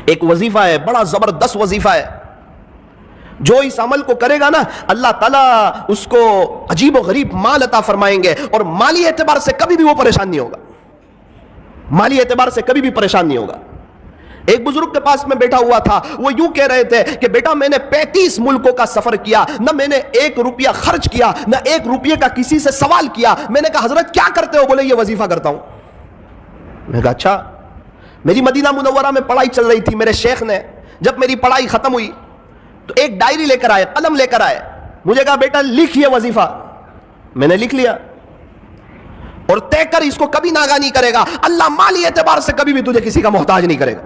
ایک وظیفہ ہے، بڑا زبردست وظیفہ ہے، جو اس عمل کو کرے گا نا اللہ تعالیٰ اس کو عجیب و غریب مال عطا فرمائیں گے، اور مالی اعتبار سے کبھی بھی وہ پریشان نہیں ہوگا، مالی اعتبار سے کبھی بھی پریشان نہیں ہوگا۔ ایک بزرگ کے پاس میں بیٹھا ہوا تھا، وہ یوں کہہ رہے تھے کہ بیٹا میں نے 35 ملکوں کا سفر کیا، نہ میں نے 1 روپیہ خرچ کیا، نہ 1 روپیہ کا کسی سے سوال کیا۔ میں نے کہا حضرت کیا کرتے ہو؟ بولے یہ وظیفہ کرتا ہوں۔ میں نے کہا اچھا۔ میری مدینہ منورہ میں پڑھائی چل رہی تھی، میرے شیخ نے جب میری پڑھائی ختم ہوئی تو ایک ڈائری لے کر آئے، قلم لے کر آئے، مجھے کہا بیٹا لکھ یہ وظیفہ۔ میں نے لکھ لیا، اور طے کر اس کو کبھی ناغہ نہیں کرے گا، اللہ مالی اعتبار سے کبھی بھی تجھے کسی کا محتاج نہیں کرے گا۔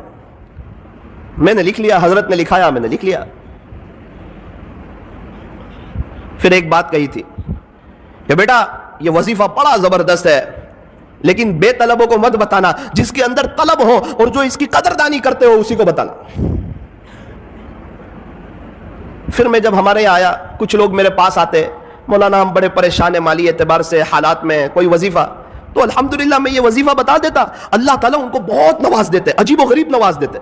میں نے لکھ لیا، حضرت نے لکھایا، میں نے لکھ لیا۔ پھر ایک بات کہی تھی کہ بیٹا یہ وظیفہ بڑا زبردست ہے، لیکن بے طلبوں کو مت بتانا، جس کے اندر طلب ہو اور جو اس کی قدردانی کرتے ہو اسی کو بتانا۔ پھر میں جب ہمارے یہاں آیا، کچھ لوگ میرے پاس آتے، مولانا ہم بڑے پریشان ہیں مالی اعتبار سے، حالات میں کوئی وظیفہ، تو الحمدللہ میں یہ وظیفہ بتا دیتا، اللہ تعالیٰ ان کو بہت نواز دیتے، عجیب و غریب نواز دیتے،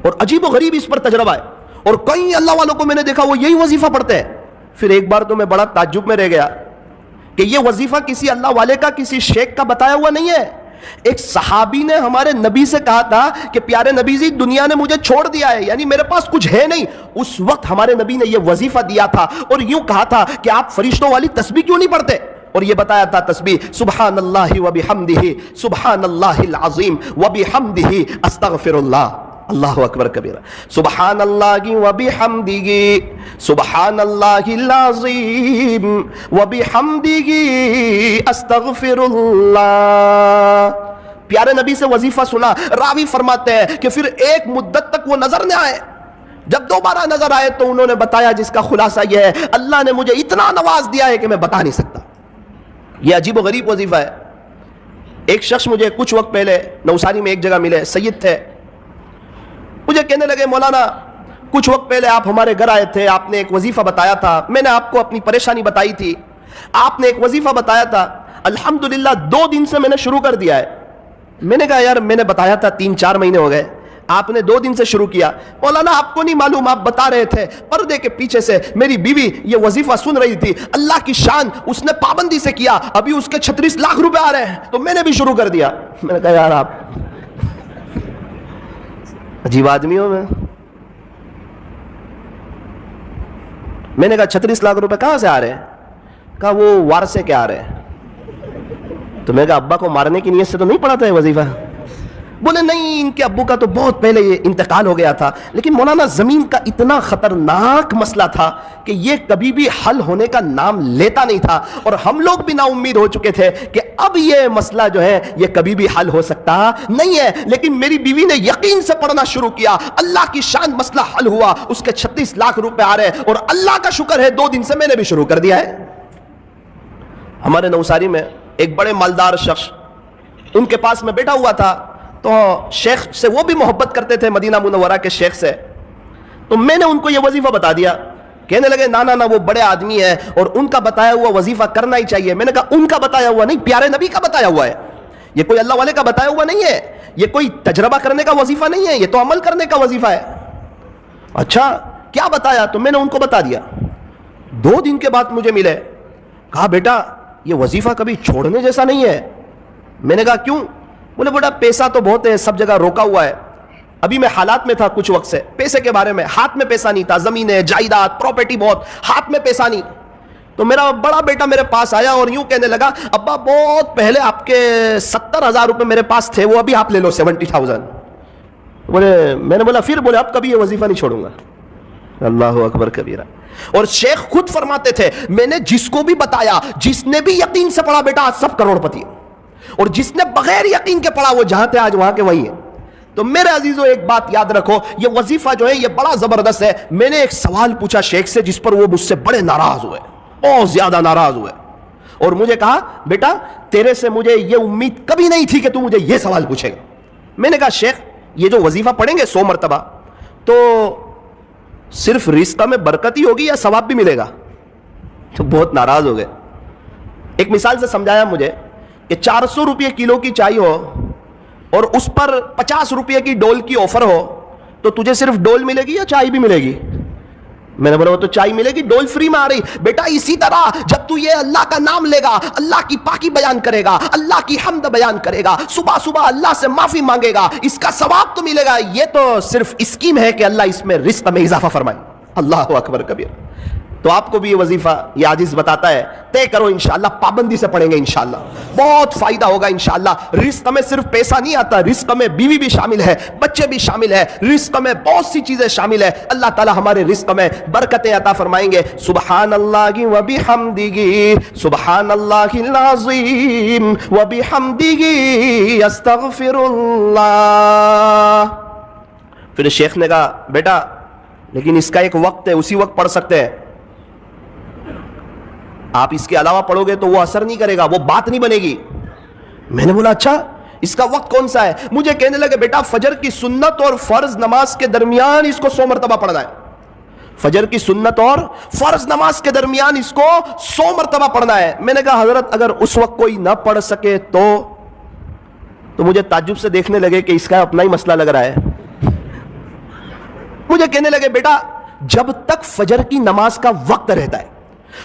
اور عجیب و غریب اس پر تجربہ ہے، اور کئی اللہ والوں کو میں نے دیکھا وہ یہی وظیفہ پڑھتے ہیں۔ پھر ایک بار تو میں بڑا تعجب میں رہ گیا کہ یہ وظیفہ کسی اللہ والے کا، کسی شیخ کا بتایا ہوا نہیں ہے۔ ایک صحابی نے ہمارے نبی سے کہا تھا کہ پیارے نبی جی دنیا نے مجھے چھوڑ دیا ہے، یعنی میرے پاس کچھ ہے نہیں۔ اس وقت ہمارے نبی نے یہ وظیفہ دیا تھا، اور یوں کہا تھا کہ آپ فرشتوں والی تسبیح کیوں نہیں پڑھتے؟ اور یہ بتایا تھا تسبیح سبحان اللہ وبحمدہ سبحان اللہ العظیم وبحمدہ استغفر اللہ، اللہ اکبر کبیرہ، سبحان اللہ وبحمدہ سبحان اللہ العظیم وبحمدہ استغفر اللہ۔ پیارے نبی سے وظیفہ سنا، راوی فرماتے ہیں کہ پھر ایک مدت تک وہ نظر نہ آئے، جب دوبارہ نظر آئے تو انہوں نے بتایا، جس کا خلاصہ یہ ہے اللہ نے مجھے اتنا نواز دیا ہے کہ میں بتا نہیں سکتا۔ یہ عجیب و غریب وظیفہ ہے۔ ایک شخص مجھے کچھ وقت پہلے نوساری میں ایک جگہ ملے، سید تھے، مجھے کہنے لگے مولانا کچھ وقت پہلے آپ ہمارے گھر آئے تھے، آپ نے ایک وظیفہ بتایا تھا، میں نے آپ کو اپنی پریشانی بتائی تھی، آپ نے ایک وظیفہ بتایا تھا، الحمدللہ 2 دن سے میں نے شروع کر دیا ہے۔ میں نے کہا یار میں نے بتایا تھا 3-4 مہینے ہو گئے، آپ نے 2 دن سے شروع کیا۔ مولانا آپ کو نہیں معلوم، آپ بتا رہے تھے پردے کے پیچھے سے میری بیوی یہ وظیفہ سن رہی تھی، اللہ کی شان، اس نے پابندی سے کیا، ابھی اس کے 36 لاکھ روپے آ رہے ہیں، تو میں نے بھی شروع کر دیا۔ میں نے کہا یار آپ عجیب آدمی ہو۔ میں نے کہا 36 لاکھ روپے کہاں سے آ رہے ہیں؟ کہا وہ وارثے کے آ رہے ہیں۔ تو میں کہا ابا کو مارنے کی نیت سے تو نہیں پڑھا تھا یہ وظیفہ؟ بولے نہیں، ان کے ابو کا تو بہت پہلے یہ انتقال ہو گیا تھا، لیکن مولانا زمین کا اتنا خطرناک مسئلہ تھا کہ یہ کبھی بھی حل ہونے کا نام لیتا نہیں تھا، اور ہم لوگ بھی نا امید ہو چکے تھے کہ اب یہ مسئلہ جو ہے یہ کبھی بھی حل ہو سکتا نہیں ہے۔ لیکن میری بیوی نے یقین سے پڑھنا شروع کیا، اللہ کی شان مسئلہ حل ہوا، اس کے 36 لاکھ روپے آ رہے، اور اللہ کا شکر ہے 2 دن سے میں نے بھی شروع کر دیا ہے۔ ہمارے نوساری میں ایک بڑے مالدار شخص، ان کے پاس میں بیٹھا ہوا تھا، تو شیخ سے وہ بھی محبت کرتے تھے، مدینہ منورہ کے شیخ سے، تو میں نے ان کو یہ وظیفہ بتا دیا۔ کہنے لگے نا وہ بڑے آدمی ہے اور ان کا بتایا ہوا وظیفہ کرنا ہی چاہیے۔ میں نے کہا ان کا بتایا ہوا نہیں، پیارے نبی کا بتایا ہوا ہے، یہ کوئی اللہ والے کا بتایا ہوا نہیں ہے، یہ کوئی تجربہ کرنے کا وظیفہ نہیں ہے، یہ تو عمل کرنے کا وظیفہ ہے۔ اچھا کیا بتایا؟ تو میں نے ان کو بتا دیا۔ 2 دن کے بعد مجھے ملے، کہا بیٹا یہ وظیفہ کبھی چھوڑنے جیسا نہیں ہے۔ میں نے کہا کیوں؟ بولے بیٹا پیسہ تو بہت ہے، سب جگہ روکا ہوا ہے، ابھی میں حالات میں تھا کچھ وقت سے، پیسے کے بارے میں ہاتھ میں پیسہ نہیں تھا، زمینیں جائیداد پراپرٹی بہت، ہاتھ میں پیسہ نہیں۔ تو میرا بڑا بیٹا میرے پاس آیا اور یوں کہنے لگا ابا بہت پہلے آپ کے 70,000 روپے میرے پاس تھے، وہ ابھی آپ لے لو 70,000۔ بولے میں نے بولا پھر؟ بولے اب کبھی یہ وظیفہ نہیں چھوڑوں گا۔ اللہ اکبر کبیرہ۔ اور شیخ خود فرماتے تھے میں نے جس کو بھی بتایا، جس نے بھی یقین سے پڑھا بیٹا آج سب کروڑ پتی ہے، اور جس نے بغیر یقین کے پڑھا وہ جہاں تھے آج وہاں کے وہیں ہیں۔ تو میرے عزیزوں ایک بات یاد رکھو، یہ وظیفہ جو ہے یہ بڑا زبردست ہے۔ میں نے ایک سوال پوچھا شیخ سے جس پر وہ مجھ سے بڑے ناراض ہوئے، بہت زیادہ ناراض ہوئے، اور مجھے کہا بیٹا تیرے سے مجھے یہ امید کبھی نہیں تھی کہ تو مجھے یہ سوال پوچھے گا۔ میں نے کہا شیخ یہ جو وظیفہ پڑھیں گے 100 مرتبہ تو صرف رزق میں برکت ہی ہوگی یا ثواب بھی ملے گا؟ تو بہت ناراض ہو گئے۔ ایک مثال سے سمجھایا مجھے کہ 400 روپے کلو کی چائے ہو اور اس پر 50 روپے کی ڈول کی آفر ہو تو تجھے صرف ڈول ملے گی یا چائے بھی ملے گی؟ میں نے بولا وہ تو چائے ملے گی، ڈول فری میں آ رہی۔ بیٹا اسی طرح جب تو یہ اللہ کا نام لے گا، اللہ کی پاکی بیان کرے گا، اللہ کی حمد بیان کرے گا، صبح صبح اللہ سے معافی مانگے گا، اس کا ثواب تو ملے گا۔ یہ تو صرف اسکیم ہے کہ اللہ اس میں رزق میں اضافہ فرمائے۔ اللہ اکبر کبیر۔ تو آپ کو بھی یہ وظیفہ یہ عاجز بتاتا ہے، طے کرو انشاءاللہ، پابندی سے پڑھیں گے انشاءاللہ، بہت فائدہ ہوگا انشاءاللہ۔ رزق میں صرف پیسہ نہیں آتا، رزق میں بیوی بھی شامل ہے، بچے بھی شامل ہے، رزق میں بہت سی چیزیں شامل ہے۔ اللہ تعالی ہمارے رزق میں برکتیں عطا فرمائیں گے۔ سبحان اللہ و بحمدہ، سبحان اللہ العظیم و بحمدہ، استغفر اللہ۔ پھر شیخ نے کہا بیٹا لیکن اس کا ایک وقت ہے، اسی وقت پڑھ سکتے ہیں، آپ اس کے علاوہ پڑھو گے تو وہ اثر نہیں کرے گا، وہ بات نہیں بنے گی۔ میں نے بولا اچھا اس کا وقت کون سا ہے؟ مجھے کہنے لگے بیٹا فجر کی سنت اور فرض نماز کے درمیان اس کو 100 مرتبہ پڑھنا ہے۔ فجر کی سنت اور فرض نماز کے درمیان اس کو 100 مرتبہ پڑھنا ہے۔ میں نے کہا حضرت اگر اس وقت کوئی نہ پڑھ سکے تو مجھے تعجب سے دیکھنے لگے کہ اس کا اپنا ہی مسئلہ لگ رہا ہے۔ مجھے کہنے لگے بیٹا جب تک فجر کی نماز کا وقت رہتا ہے،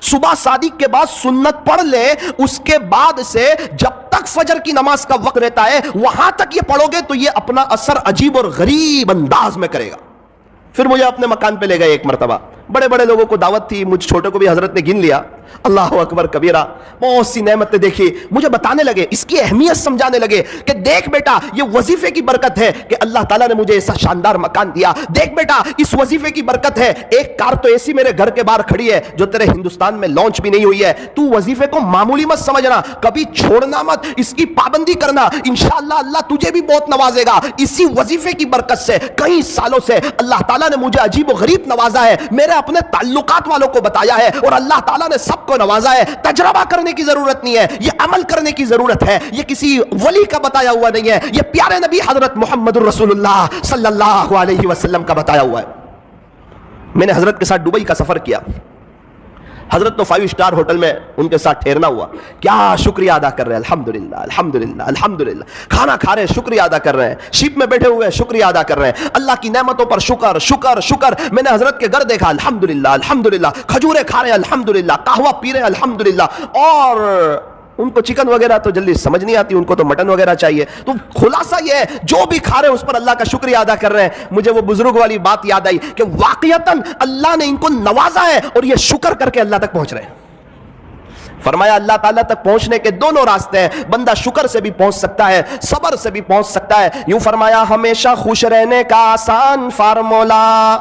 صبح صادق کے بعد سنت پڑھ لے، اس کے بعد سے جب تک فجر کی نماز کا وقت رہتا ہے وہاں تک یہ پڑھو گے تو یہ اپنا اثر عجیب اور غریب انداز میں کرے گا۔ پھر مجھے اپنے مکان پہ لے گئے ایک مرتبہ، بڑے بڑے لوگوں کو دعوت تھی، مجھ چھوٹے کو بھی حضرت نے گن لیا۔ اللہ اکبر کبیرہ، بہت سی نعمتیں دیکھی، مجھے بتانے لگے، اس کی اہمیت سمجھانے لگے کہ دیکھ بیٹا یہ وظیفے کی برکت ہے کہ اللہ تعالیٰ نے مجھے ایسا شاندار مکان دیا، دیکھ بیٹا اس وظیفے کی برکت ہے، ایک کار تو ایسی میرے گھر کے باہر کھڑی ہے جو تیرے ہندوستان میں لانچ بھی نہیں ہوئی ہے، تو وظیفے کو معمولی مت سمجھنا، کبھی چھوڑنا مت، اس کی پابندی کرنا، انشاءاللہ اللہ تجھے بھی بہت نوازے گا۔ اسی وظیفے کی برکت سے کئی سالوں سے اللہ تعالیٰ نے مجھے عجیب و غریب نوازا ہے، میرے اپنے تعلقات والوں کو بتایا ہے، اور اللہ تعالیٰ نے سب کو نوازا ہے۔ تجربہ کرنے کی ضرورت نہیں ہے، یہ عمل کرنے کی ضرورت ہے، یہ کسی ولی کا بتایا ہوا نہیں ہے، یہ پیارے نبی حضرت محمد الرسول اللہ صلی اللہ علیہ وسلم کا بتایا ہوا ہے۔ میں نے حضرت کے ساتھ دبئی کا سفر کیا، حضرت تو 5 اسٹار ہوٹل میں ان کے ساتھ ٹھہرنا ہوا، کیا شکریہ ادا کر رہے ہیں، الحمدللہ الحمدللہ الحمدللہ، کھانا کھا رہے ہیں شکریہ ادا کر رہے ہیں، شپ میں بیٹھے ہوئے شکریہ ادا کر رہے ہیں، اللہ کی نعمتوں پر شکر شکر شکر۔ میں نے حضرت کے گھر دیکھا، الحمدللہ الحمدللہ، کھجورے کھا رہے ہیں الحمدللہ، قہوہ پی رہے ہیں الحمدللہ، اور ان کو چکن وغیرہ تو جلدی سمجھ نہیں آتی، ان کو تو مٹن وغیرہ چاہیے۔ تو خلاصہ یہ ہے جو بھی کھا رہے ہیں اس پر اللہ کا شکریہ ادا کر رہے ہیں۔ مجھے وہ بزرگ والی بات یاد آئی کہ واقعتاً اللہ نے ان کو نوازا ہے اور یہ شکر کر کے اللہ تک پہنچ رہے ہیں۔ فرمایا اللہ تعالیٰ تک پہنچنے کے دونوں راستے ہیں، بندہ شکر سے بھی پہنچ سکتا ہے، صبر سے بھی پہنچ سکتا ہے۔ یوں فرمایا ہمیشہ خوش رہنے کا آسان فارمولا،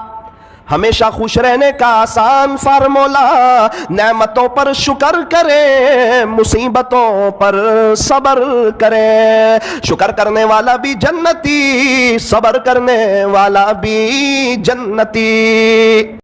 ہمیشہ خوش رہنے کا آسان فارمولا، نعمتوں پر شکر کریں مصیبتوں پر صبر کریں، شکر کرنے والا بھی جنتی، صبر کرنے والا بھی جنتی۔